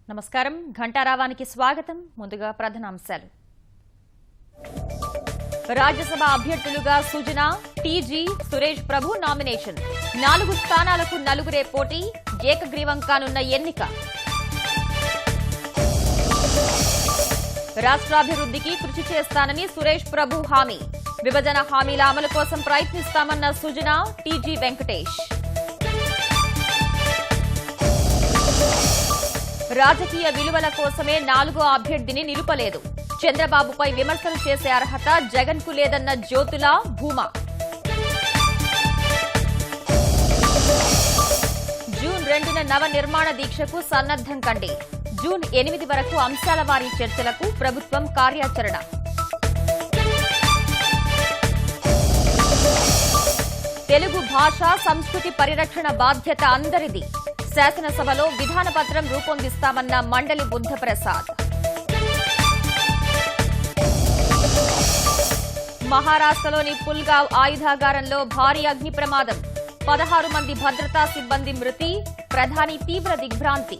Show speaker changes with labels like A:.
A: నమస్కారం ఘంటారావానికి స్వాగతం. ముందుగా ప్రధానాంశాలు. రాజ్యసభ అభ్యర్థులుగా సుజనా, టీజీ, సురేష్ ప్రభు నామినేషన్. 4 స్థానాలకు 4గురే పోటీ. ఏకగ్రీవం కానున్న ఎన్నిక. రాష్ట్రాభివృద్ధికి కృషి చేస్తానని సురేష్ ప్రభు హామీ. విభజన హామీల అమలు కోసం ప్రయత్నిస్తామన్న సుజనా, టీజీ వెంకటేష్. రాజకీయ విలువల కోసమే 4వ అభ్యర్థిని నిలుపలేదు. చంద్రబాబుపై విమర్శలు చేసే అర్హత జగన్ కు లేదన్న జ్యోతుల, భూమా. జూన్ 2న నవ నిర్మాణ దీక్షకు సన్నద్దం కండి. జూన్ 8 వరకు అంశాల వారీ చర్చలకు ప్రభుత్వం కార్యాచరణ. తెలుగు భాష, సంస్కృతి పరిరక్షణ బాధ్యత అందరిది. శాసనసభలో విధానపత్రం రూపొందిస్తామన్న మండలి బుద్ధప్రసాద్. మహారాష్ట్రలోని పుల్గావ్ ఆయుధాగారంలో భారీ అగ్ని ప్రమాదం. 16 మంది భద్రతా సిబ్బంది మృతి. ప్రధాని తీవ్ర దిగ్భ్రాంతి.